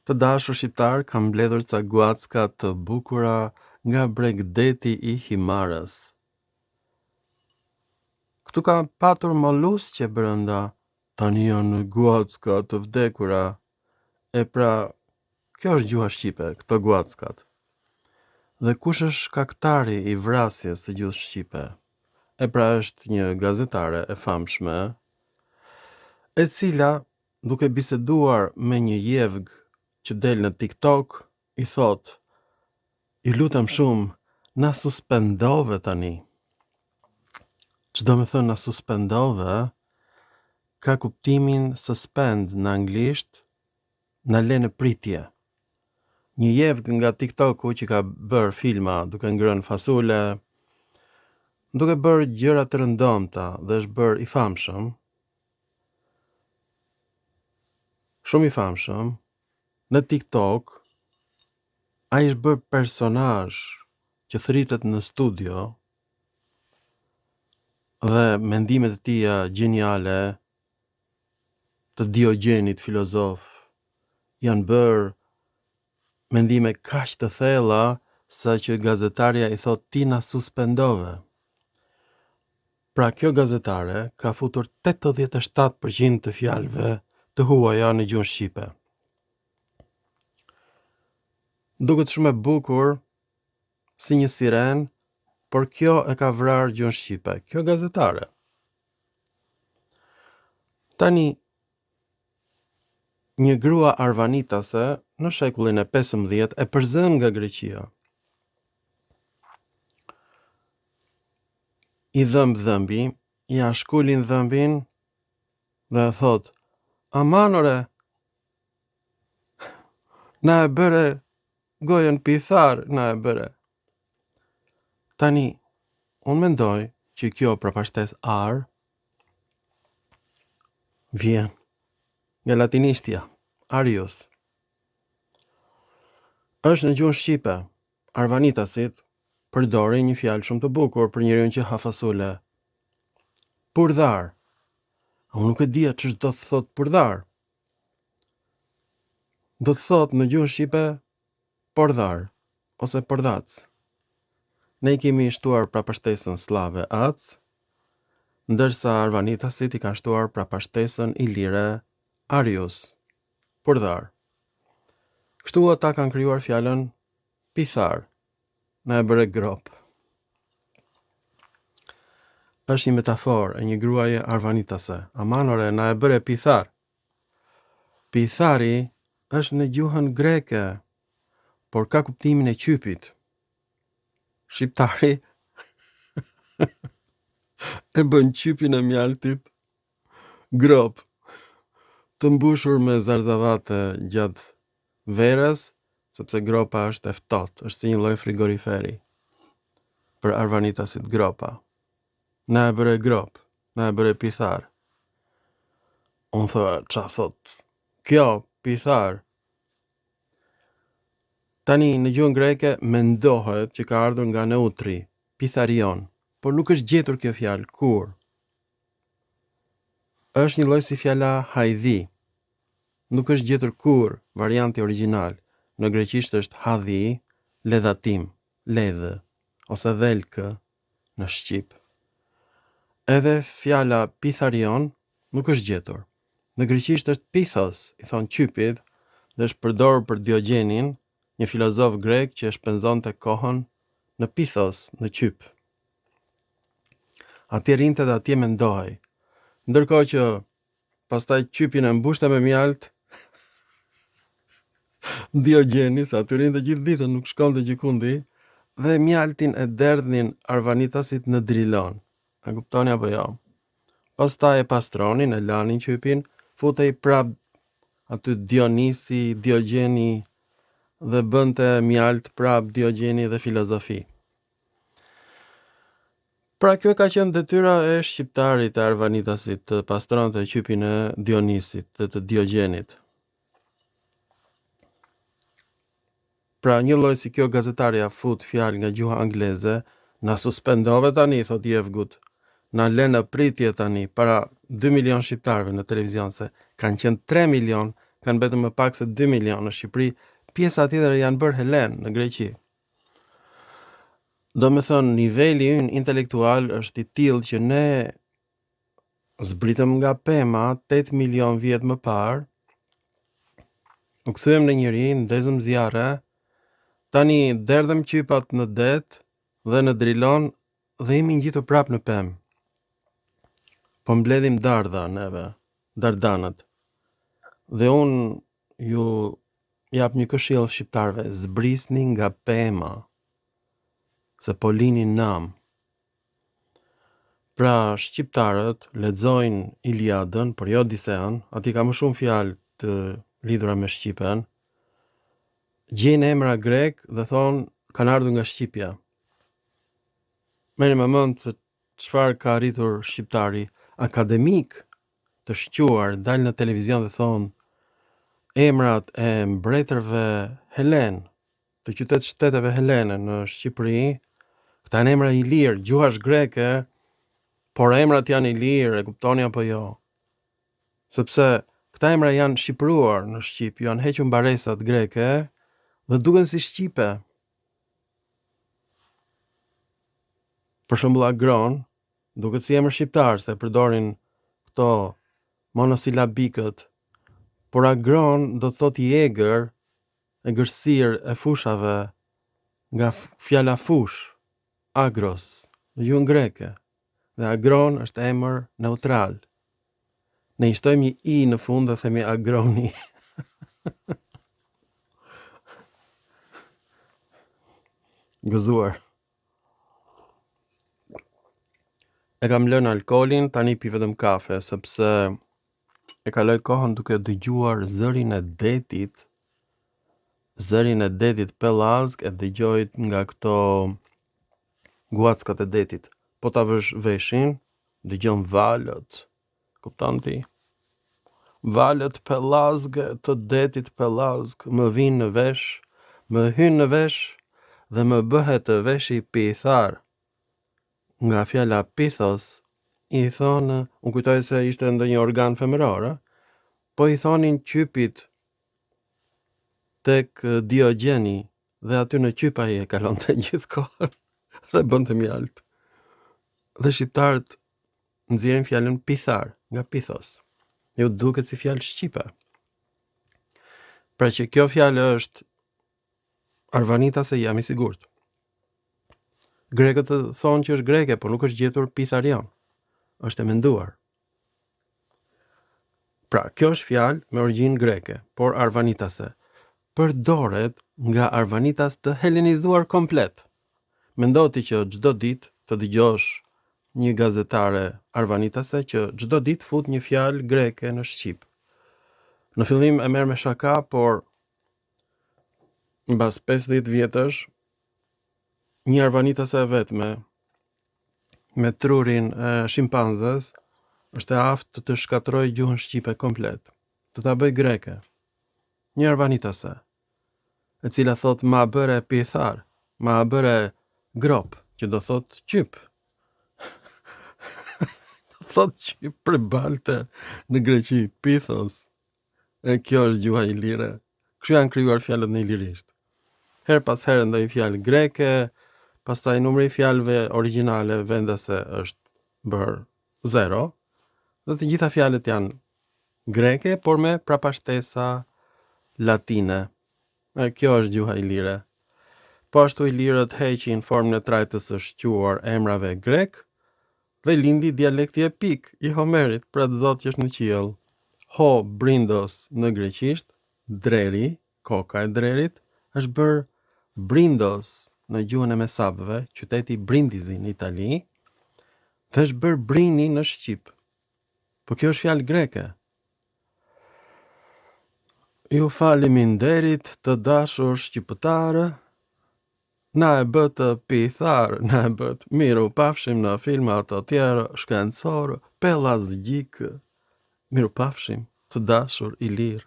Të dashur shqiptar, kam mbledhur ca guacka të bukura nga Bregdeti i Himarës. Këtu ka patur mollusqe brenda, tani janë guacka të vdekura. E pra, kjo është gjuha shqipe, këto guackat. Dhe kush është kaktari i vrasjes së gjuhës shqipe? E pra është një gazetare e famshme, e cila, duke biseduar me një jevg që del në TikTok, i thot: "I lutem shumë, na suspendove tani." Çdo me thënë na suspendove, ka kuptimin suspend në anglisht, na le në pritje. Një jevg nga TikToku që ka bërë filma duke ngrënë fasule, duke bërë gjëra të rëndomta dhe është bërë i famshëm, shumë i famshëm, në TikTok, ai është bërë personazh që thritet në studio dhe mendimet e tia gjeniale të Diogenit filozof janë bërë mendime kaq të thella sa që gazetaria i thot ti na suspendove. Pra kjo gazetare ka futur 87% të fjalëve të huaja në gjuhën shqipe. Duket shumë e bukur si një siren, por kjo e ka vrarë gjuhën shqipe, kjo gazetare. Tani, një grua arvanitase në shekullin e 15 e përzën nga Greqia. I dhëmbi, ja shkullin dhëmbin dhe e thot: "Amanore, na e bëre gojën pithar, na e bëre." Tani, unë mendoj që kjo prapashtes ar vjen nga latinishtja, Arius. Është në gjuhën shqipe, arvanitasit përdorin një fjalë shumë të bukur për njeriu që ha fasole. Purdhar. Unë nuk e dia ç'është do të thot purdhar. Do të thot në gjuhën shqipe pordhar ose pordhac. Ne i kemi shtuar prapashtesën slave ac, ndërsa arvanitasit i kanë shtuar prapashtesën ilire Arius, pordhar. Kështu ata kanë krijuar fjalën pithar, na e bëre grop. Është një metaforë e një gruaje arvanitase. Amanore, na e bëre pithar. Pithari është në gjuhën greke, por ka kuptimin e qypit. Shqiptari e bën qypin e mjaltit grop, të mbushur me zarzavate gjatë verës, sepse gropa është e ftohtë, është si një lloj frigoriferi. Për arvanitasit gropa. Na e bëre grop, na e bëre pithar. Unë thua, qa thot? Kjo, pithar. Tani, në gjuhën greke, mendohet që ka ardhur nga neutri, pitharion, por nuk është gjetur kjo fjalë kur. Është një lloj si fjala hajdhi. Nuk është gjetur kur varianti origjinal. Në greqisht është hadhi, ledhatim, ledhë, ose dhelkë në shqip. Edhe fjala pitharion nuk është gjetur. Në greqisht është pithos, i thon qypit, dhe është përdorur për Diogenin, një filozof grek që e shpenzonte kohën në pithos, në qyp. Atje rinte dhe atje mendohej. Ndërkohë që pastaj qypin e mbushte me mjalt, Diogeni, sa aty rinte gjithë ditën, nuk shkonte gjikundi, dhe mjaltin e derdhnin arvanitasit në drilon. A kuptoni apo jo? Pastaj e pastronin, e lanin qypin, futej prap aty Dionisi, Diogeni, dhe bënte mjalt prap Diogeni dhe filozofi. Pra kjo ka qenë detyra e shqiptarit e arvanitasit të pastronte qypin e Dionisit dhe të Diogenit. Pra një lloj si kjo gazetaria fut fjalë nga gjuha angleze, na suspendove tani, thot jevgut. Na lënë në pritje tani para 2 milion shqiptarëve në televizion, se kanë qenë 3 milion, kanë vetëm më pak se 2 milion në Shqipëri, pjesa tjetër janë bërë helen në Greqi. Do me thonë, niveli ynë intelektual është i tillë që ne zbritëm nga pema 8 milion vjet më parë, u kthyem në njëri, ndezëm zjarre, tani derdhem qypat në det dhe në drilon dhe jemi ngjitur prap në pemë. Po mbledhim dardha neve, dardanët. Dhe unë ju jap një këshill shqiptarëve, zbrisni nga pema, se po lini nam. Pra shqiptarët lexojnë Iliadën, por jo Odiseën, aty ka më shumë fjalë të lidhura me Shqipen. Gjejnë emra grek dhe thonë kanë ardhur nga Shqipja. Merrni me mend se çfarë ka arritur shqiptari akademik të shquar, dalë në televizion dhe thonë emrat e mbretërve helen, të qyteteve helene në Shqipëri, këta janë emra i lirë, gjuha është greke, por emrat janë i lirë, e kuptoni apo jo? Sepse këta emra janë shqipëruar në Shqip, janë hequr mbaresat greke dhe duken si shqipe. Për shembull agron, duket si emër shqiptar se përdorin këto monosilabikët, por agron do të thotë i egër, e gërsir e fushave, nga fjala fush, agros, në gjuhën greke. Dhe agron është emër neutral. Ne i shtojmë një i në fund dhe themi agroni. Gëzuar. E kam lënë alkolin, tani pi vetëm kafe, sepse e kaloj kohën duke dëgjuar zërin e detit Pellazg, e dëgjoj nga këto guackat e detit. Po ta vësh veshin, dëgjon valët. Kupton ti? Valët Pellazg të detit Pellazg më vinë në vesh, më hynë në vesh dhe më bëhet të veshi pithar. Nga fjala pithos, i thonë, unë kujtoj se ishte ndonjë organ femëror, po i thonin qypit tek Diogjeni dhe aty në qyp ai e kalonte gjithkohën dhe bënte mjalt. Dhe shqiptarët nxjerrin fjalën pithar nga pithos. Ju duket si fjalë shqipe. Pra që kjo fjalë është arvanitase, jam i sigurt. Grekët thonë që është greke, por nuk është gjetur pitharion. Është e menduar. Pra, kjo është fjalë me origjinë greke, por arvanitase. Përdoret nga arvanitas të helenizuar komplet. Mendo ti që çdo ditë të dëgjosh një gazetare arvanitase që çdo ditë fut një fjalë greke në shqip. Në fillim e merr me shaka, por mbas 50 vjetësh një arvanitase e vetme me trurin e shimpanzes është e aftë të shkatroj gjuhën shqipe komplet, të ta bëj greke. Një arvanitase, e cila thot ma bëre pithar, ma bëre grop, që do thot qyp. Thot qyp për balte në Greqi, pithos. E kjo është gjuha ilire. Kështu janë krijuar fjalët në ilirisht. Her pas herë ndonjë fjalë greke, pastaj numri i fjalëve origjinale vendase është bërë 0, dhe të gjitha fjalët janë greke, por me prapashtesa latine. E kjo është gjuha ilire. Po ashtu ilirët heqin formën e trajtës së shquar emrave grek dhe lindi dialekti epik i Homerit, pra të Zot që është në qiell. Ho brindos në greqisht, dreri, koka e drerit, është bërë brindos në gjuhën e mesapëve, qyteti Brindisi në Itali, dhe është bërë brini në Shqip. Po kjo është fjalë greke. Ju faleminderit të dashur shqiptarë, na e bëtë pithar, na e bëtë miru pafshim në filmat të tjerë shkencorë, pellazgjikë. Miru pafshim të dashur ilir.